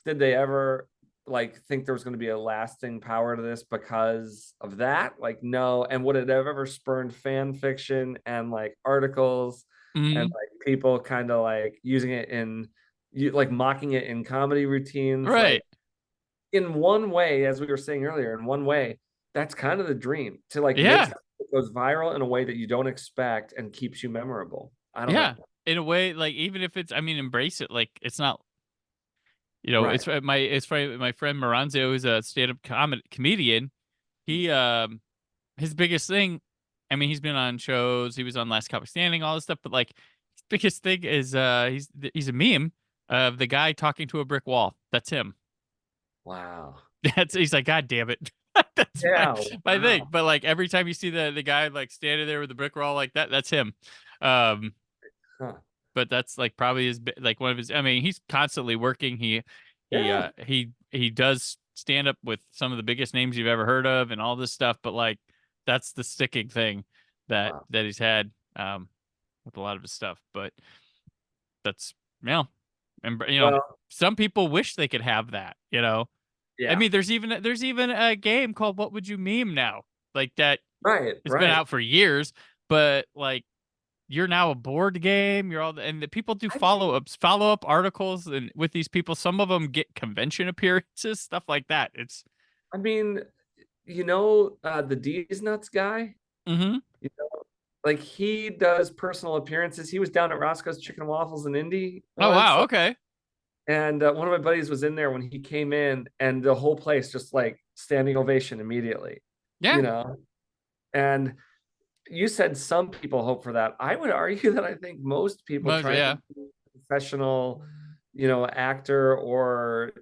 did they ever like think there was going to be a lasting power to this because of that? Like, no. And would it have ever spurned fan fiction and like articles Mhm. and like people kind of like using it in like mocking it in comedy routines? Right. Like, in one way, as we were saying earlier, in one way, that's kind of the dream to like make Yeah. something that goes viral in a way that you don't expect and keeps you memorable. I don't Yeah. know. In a way, like even if it's, I mean, embrace it. Like it's not, Right. it's my friend Moranzo, who's a stand-up comedian. He his biggest thing, I mean, he's been on shows, he was on Last Comic Standing, all this stuff, but like his biggest thing is he's a meme of the guy talking to a brick wall. That's him. Wow. He's like, God damn it. That's Yeah. my thing. Wow. But like every time you see the guy like standing there with the brick wall like that, that's him. Um Huh. but that's like probably like one of his, I mean, he's constantly working. Yeah. He does stand up with some of the biggest names you've ever heard of and all this stuff, but like that's the sticking thing that Wow. that he's had with a lot of his stuff. But that's, and Well, some people wish they could have that, yeah. I mean, there's even a game called What Would You Meme now? Like that Right. it's been out for years, but like you're now a board game. You're all, and the people do follow up articles, and with these people, some of them get convention appearances, stuff like that. It's, I mean, the D's Nuts guy, mm-hmm. like he does personal appearances. He was down at Roscoe's Chicken and Waffles in Indy. Oh wow, once. okay. And one of my buddies was in there when he came in, and the whole place just like standing ovation immediately. Yeah. And you said some people hope for that. I would argue that I think most people try to be a professional, actor or,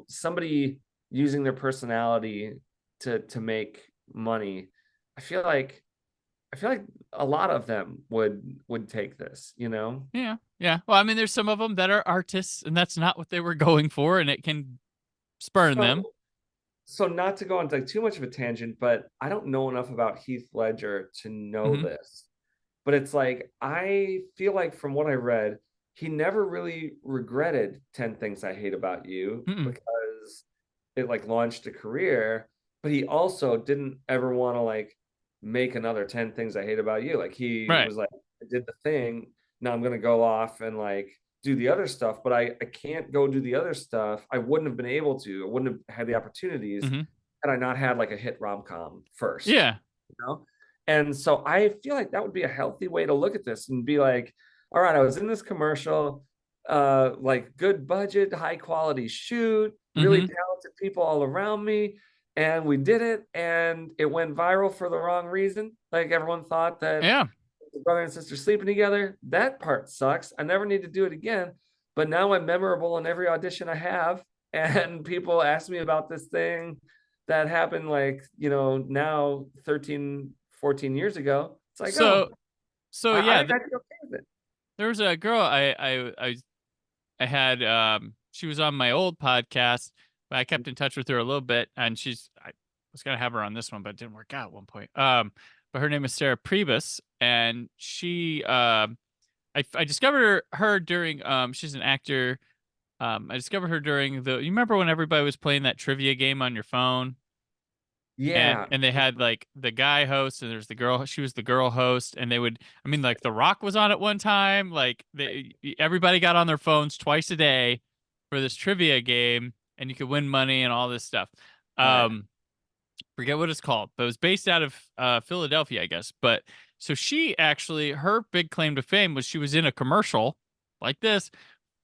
somebody using their personality to make money. I feel like I feel like a lot of them would take this, you know? Yeah. Yeah. Well, I mean, there's some of them that are artists, and that's not what they were going for, and it can spurn them. So not to go on like too much of a tangent, but I don't know enough about Heath Ledger to know Mhm. this. But it's like I feel like from what I read, he never really regretted 10 Things I Hate About You Mm-mm. because it like launched a career, but he also didn't ever want to like make another 10 Things I Hate About You. Like he Right. was like, I did the thing. Now I'm gonna go off and like do the other stuff, but I can't go do the other stuff. I wouldn't have been able to, I wouldn't have had the opportunities Mhm. had I not had like a hit rom-com first, Yeah. you know? And so I feel like that would be a healthy way to look at this and be like, all right, I was in this commercial, like good budget, high quality shoot, really Mhm. talented people all around me, and we did it, and it went viral for the wrong reason. Like everyone thought that Yeah. the brother and sister sleeping together. That part sucks. I never need to do it again. But now I'm memorable in every audition I have, and people ask me about this thing that happened like, you know, now 13, 14 years ago. It's like, oh, So I yeah, I'd be okay with it. there was a girl I had she was on my old podcast, but I kept in touch with her a little bit, and I was gonna have her on this one, but it didn't work out at one point. But her name is Sarah Priebus, and she I discovered her during she's an actor. I discovered her during you remember when everybody was playing that trivia game on your phone? Yeah. And they had like the guy host, and there's the girl, she was the girl host, and they would, I mean, like The Rock was on at one time, like everybody got on their phones twice a day for this trivia game, and you could win money and all this stuff. Right. Forget what it's called, but it was based out of Philadelphia, I guess. But so she actually, her big claim to fame was she was in a commercial like this.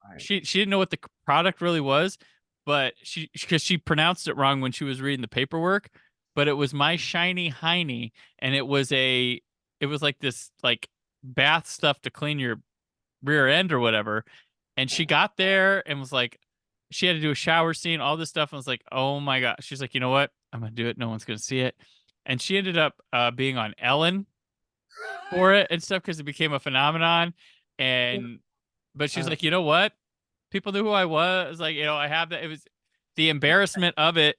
Right. She didn't know what the product really was, but because she pronounced it wrong when she was reading the paperwork, but it was My Shiny Hiney, and it was like this like bath stuff to clean your rear end or whatever. And she got there and was like, she had to do a shower scene, all this stuff, and was like, oh my god. She's like, you know what? I'm gonna do it. No one's gonna see it. And she ended up being on Ellen for it and stuff because it became a phenomenon. And but she's Uh, like, you know what? People knew who I was. Like, I have that. It was the embarrassment of it.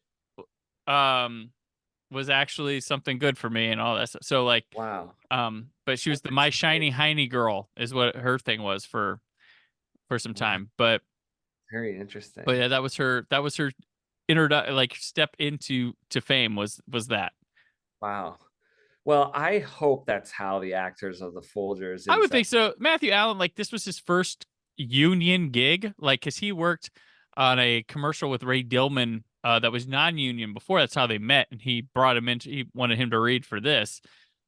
Um, was actually something good for me and all that stuff. So like, wow. but she was the My Shiny Hiney girl is what her thing was for some Wow. time. But Very interesting. yeah, that was her like step into fame was that. Wow. Well, I hope that's how the actors of the Folgers I would Incest. think so. Matthew Allen, like this was his first union gig, like because he worked on a commercial with Ray Dillman that was non-union before. That's how they met, and he brought him in. He wanted him to read for this,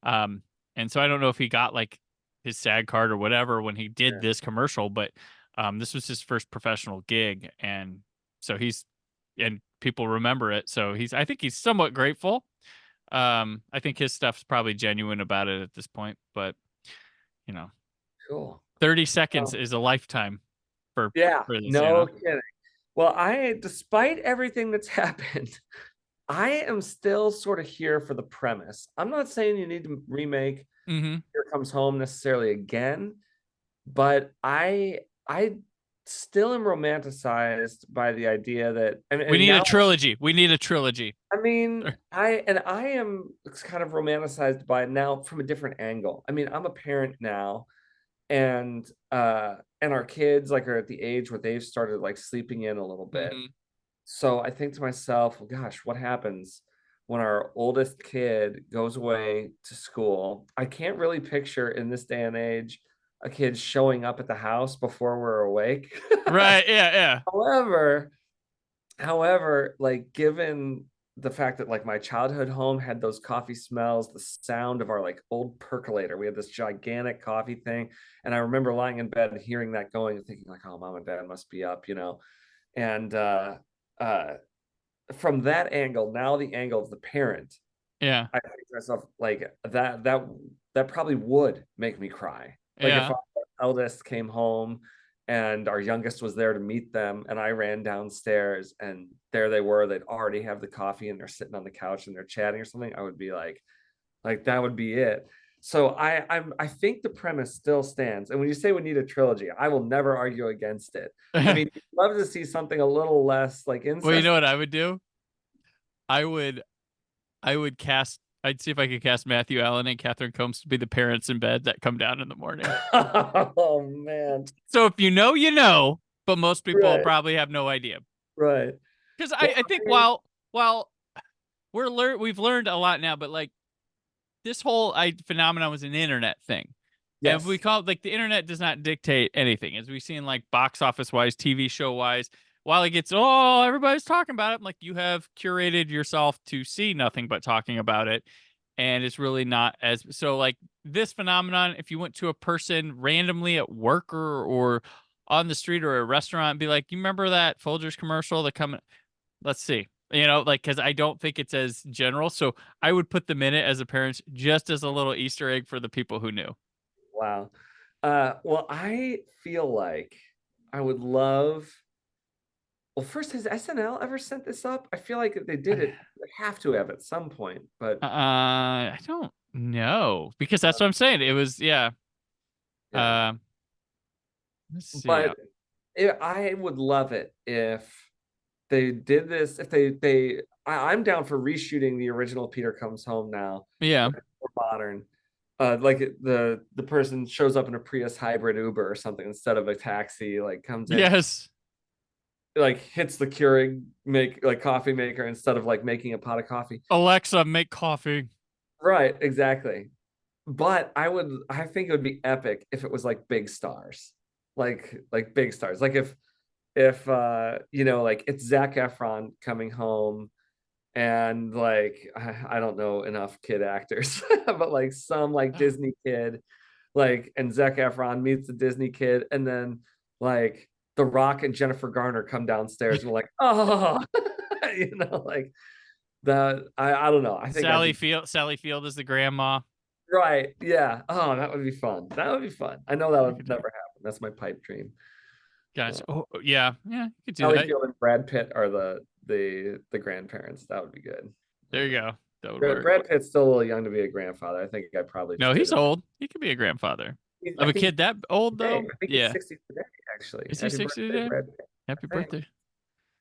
um, and so I don't know if he got like his SAG card or whatever when he did Yeah. this commercial, but this was his first professional gig, and so and people remember it. So I think he's somewhat grateful. I think his stuff's probably genuine about it at this point, but you know. Cool. 30 seconds Well, is a lifetime for yeah, for this, no kidding. Well, despite everything that's happened, I am still sort of here for the premise. I'm not saying you need to remake Mm-hmm. Here Comes Home necessarily again, but I still am romanticized by the idea that We and need a now trilogy. We need a trilogy. I mean, I am kind of romanticized by it now from a different angle. I mean, I'm a parent now, and our kids like are at the age where they've started like sleeping in a little bit. Mm-hmm. So I think to myself, well, gosh, what happens when our oldest kid goes away to school? I can't really picture in this day and age a kid showing up at the house before we're awake. Right. Yeah. Yeah. However, like given the fact that like my childhood home had those coffee smells, the sound of our like old percolator, we had this gigantic coffee thing, and I remember lying in bed and hearing that going and thinking like, oh, mom and dad must be up, and uh from that angle, now the angle of the parent, Yeah. I think to myself like that probably would make me cry. Like if Yeah. our eldest came home and our youngest was there to meet them, and I ran downstairs and there they were, they'd already have the coffee and they're sitting on the couch and they're chatting or something, I would be like that would be it. So I think the premise still stands. And when you say we need a trilogy, I will never argue against it. I mean, I'd love to see something a little less like incest. Well, you know what I would do? I would cast. I'd see if I could cast Matthew Allen and Catherine Combs to be the parents in bed that come down in the morning. Oh man. So if you know, you know, but most people Right. probably have no idea. Right. Because Well, I think I- while we've learned a lot now, but like this whole phenomenon was an internet thing. Yes. And we call it like the internet does not dictate anything, as we've seen like box office wise, TV show wise. While it gets, oh, everybody's talking about it, I'm like, you have curated yourself to see nothing but talking about it. And it's really not as so like this phenomenon. If you went to a person randomly at work or on the street or a restaurant, be like, you remember that Folgers commercial that come? Let's see. You know, like, because I don't think it's as general. So I would put them in it as a parent, just as a little Easter egg for the people who knew. Wow. Well, I feel like I would love. Well, first, has SNL ever sent this up? I feel like if they did it, they have to have at some point. But I don't know, because that's what I'm saying. It was, yeah. yeah. Let's see. But I would love it if they did this. If I'm down for reshooting the original Peter Comes Home now. Yeah. More modern. Like the person shows up in a Prius hybrid Uber or something instead of a taxi. Like comes in. Yes. Like hits the Keurig coffee maker instead of like making a pot of coffee. Alexa, make coffee. Right, exactly. But I think it would be epic if it was like big stars. Like big stars. Like if like it's Zac Efron coming home and like I don't know enough kid actors, but like some like Disney kid, like and Zac Efron meets the Disney kid, and then like The Rock and Jennifer Garner come downstairs and we're like, oh, like that. I don't know. I think Sally Field is the grandma. right. Yeah. Oh, that would be fun. That would be fun. I know that would never happen. That's my pipe dream. Gotcha. Oh, yeah. Yeah. You could do Sally that. Field and Brad Pitt are the grandparents. That would be good. There you go. That would work. Brad Pitt's still a little young to be a grandfather. I think I probably No, just he's did it. old. He could be a grandfather. I Of a think kid that old, today. though? I think Yeah. he's 60 today, actually. Is he Happy 60 birthday, today? Brad Pitt. Happy Hey. birthday.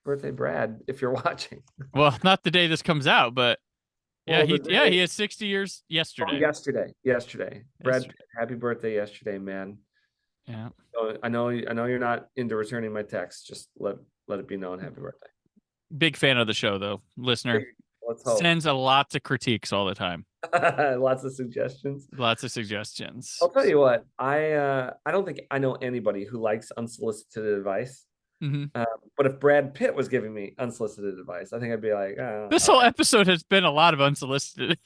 Birthday, Brad, if you're watching. Well, not the day this comes out, but yeah, Well, the day- he is 60 years yesterday. Yesterday. Brad Yesterday. Pitt, happy birthday yesterday, man. Yeah. So I know you're not into returning my text. Just let it be known. Happy birthday. Big fan of the show, though. Listener Let's hope. sends a lot of critiques all the time. Lots of suggestions. Lots of suggestions. I'll tell you what, I don't think I know anybody who likes unsolicited advice. Mhm. But if Brad Pitt was giving me unsolicited advice, I think I'd be like, oh, This all whole right. episode has been a lot of unsolicited.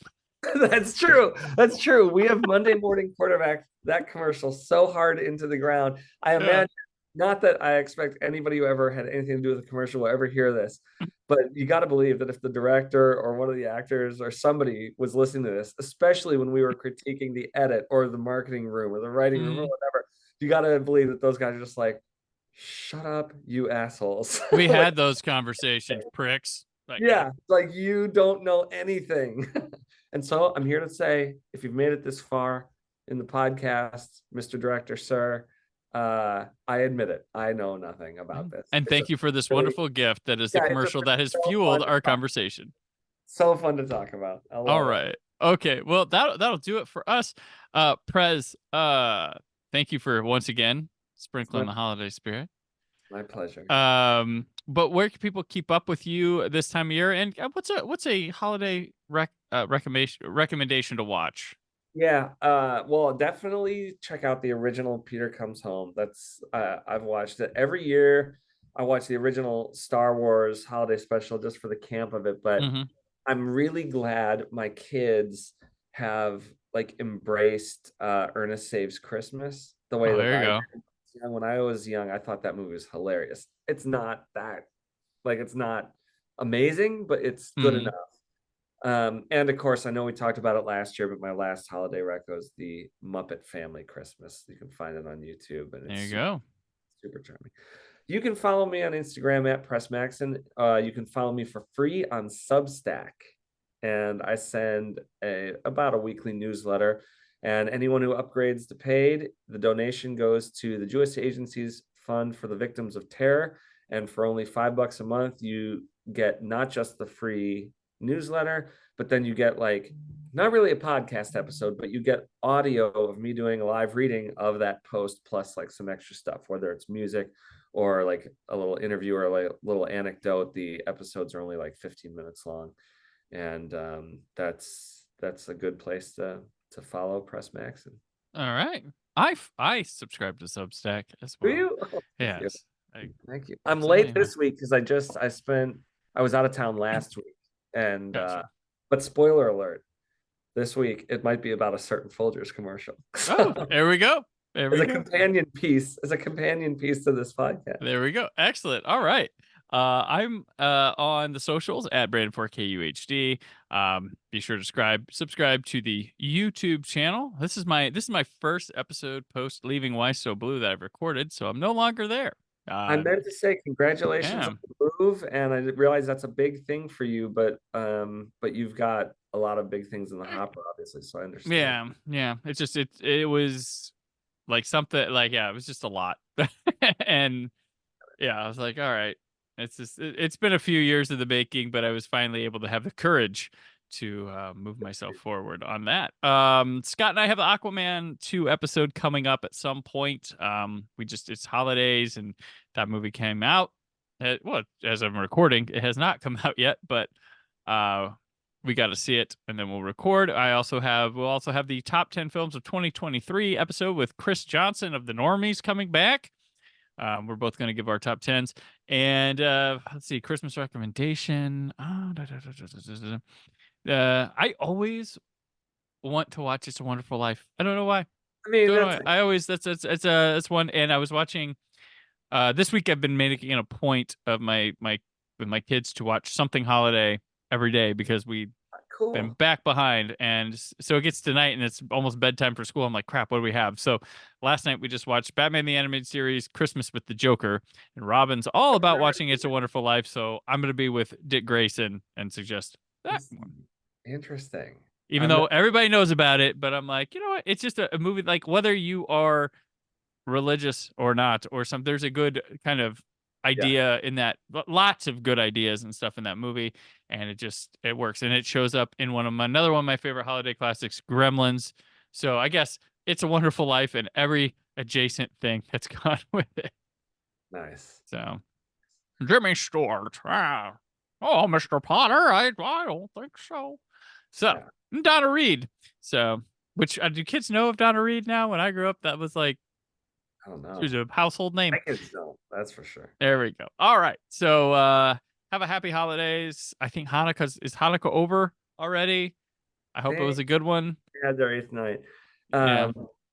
That's true. That's true. We have Monday Morning Quarterback, that commercial so hard into the ground. I imagine, not that I expect anybody who ever had anything to do with the commercial will ever hear this, but you got to believe that if the director or one of the actors or somebody was listening to this, especially when we were critiquing the edit or the marketing room or the writing room or whatever, you got to believe that those guys are just like, shut up, you assholes. We had those conversations, pricks. Like, yeah, like you don't know anything. And so I'm here to say, if you've made it this far in the podcast, Mr. Director, sir, I admit it. I know nothing about this. And thank you for this wonderful gift that is the it's commercial just that has so fueled fun our to talk. conversation. So fun to talk about. I love All it. right. Okay. Well, that'll do it for us. Prez, thank you for once again sprinkling the holiday spirit. My pleasure. But where can people keep up with you this time of year? And what's a holiday recommendation to watch? Yeah, well, definitely check out the original Peter Comes Home. That's I've watched it every year. I watch the original Star Wars holiday special just for the camp of it, but I'm really glad my kids have like embraced Ernest Saves Christmas the way that there you go. did. When I was young, I thought that movie was hilarious. It's not that, like, it's not amazing, but it's good enough. And of course, I know we talked about it last year, but my last holiday reco is the Muppet Family Christmas. You can find it on YouTube, and There you go. Super charming. You can follow me on Instagram at Pres Maxson. You can follow me for free on Substack, and I send about a weekly newsletter. And anyone who upgrades to paid, the donation goes to the Jewish Agency's Fund for the Victims of Terror. And for only $5 a month, you get not just the free newsletter, but then you get like, not really a podcast episode, but you get audio of me doing a live reading of that post, plus like some extra stuff, whether it's music or like a little interview or like a little anecdote. The episodes are only like 15 minutes long. And that's a good place to follow Pres Maxson. All right. I subscribe to Substack as Do well. you? Oh, Yes. thank you. I'm so late anyway. this week because I was out of town last week, and Gotcha. but spoiler alert, this week it might be about a certain Folgers commercial. Oh, there we go. There as we a go. companion piece to this podcast. There we go. Excellent. All right. I'm on the socials at Brandon4KUHD. Be sure to subscribe to the YouTube channel. This is my first episode post leaving Why So Blue that I've recorded, so I'm no longer there. I meant to say congratulations on the move, and I realize that's a big thing for you, but you've got a lot of big things in the hopper, obviously. So I understand. Yeah. It's just it was like something like it was just a lot, and yeah, I was like, all right. It's been a few years of the making, but I was finally able to have the courage to move myself forward on that. Scott and I have the Aquaman 2 episode coming up at some point. It's holidays and that movie came out. As I'm recording, it has not come out yet, but we got to see it and then we'll record. We'll also have the top 10 films of 2023 episode with Chris Johnson of the Normies coming back. We're both going to give our top 10s. And let's see, Christmas recommendation. I always want to watch It's a Wonderful Life. I don't know why. I mean, that's one. And I was watching this week. I've been making a point of with my kids to watch something holiday every day because we've been back behind, and so it gets tonight and it's almost bedtime for school. I'm like, crap, what do we have? So last night we just watched Batman the Animated Series, Christmas with the Joker, and Robin's all about watching It's a Wonderful Life, so I'm going to be with Dick Grayson and suggest that one. Interesting. Even though everybody knows about it, but I'm like, you know what? It's just a movie, like whether you are religious or not, or there's a good kind of idea in that, lots of good ideas and stuff in that movie, and it works, and it shows up in another one of my favorite holiday classics, Gremlins. So I guess It's a Wonderful Life and every adjacent thing that's gone with it. Nice. So Jimmy Stewart. Oh, Mr. Potter, I don't think so. So Donna Reed. So which do kids know of Donna Reed now? When I grew up, that was like, I don't know. She was a household name. I kids don't. That's for sure. There we go. All right. So have a happy holidays. I think is Hanukkah over already? I hope it was a good one. We had their 8th night.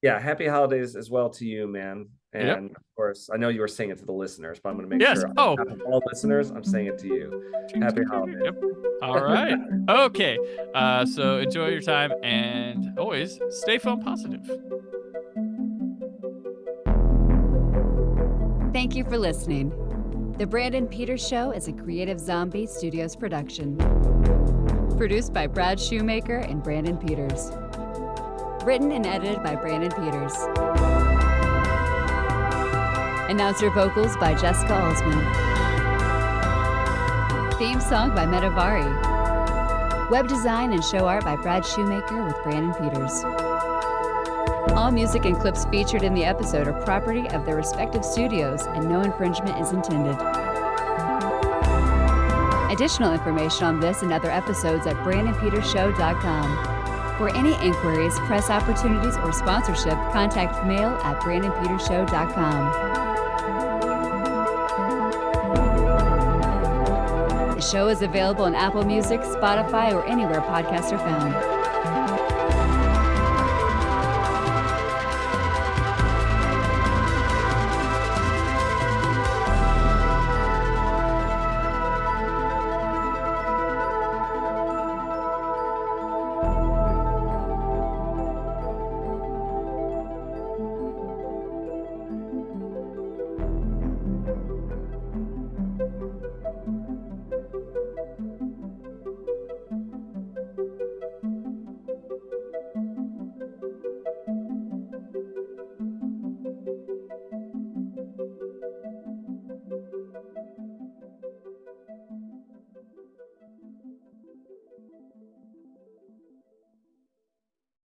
Happy holidays as well to you, man. And of course, I know you were saying it to the listeners, but I'm going to make sure all listeners, I'm saying it to you. Happy holidays. Yep. All right. Okay. So enjoy your time and always stay film positive. Thank you for listening. The Brandon Peters Show is a Creative Zombie Studios production. Produced by Brad Shoemaker and Brandon Peters. Written and edited by Brandon Peters. Announcer vocals by Jessica Alsman. Theme song by Metavari. Web design and show art by Brad Shoemaker with Brandon Peters. All music and clips featured in the episode are property of their respective studios, and no infringement is intended. Additional information on this and other episodes at BrandonPetersShow.com. For any inquiries, press opportunities, or sponsorship, contact mail at BrandonPetersShow.com. The show is available on Apple Music, Spotify, or anywhere podcasts are found.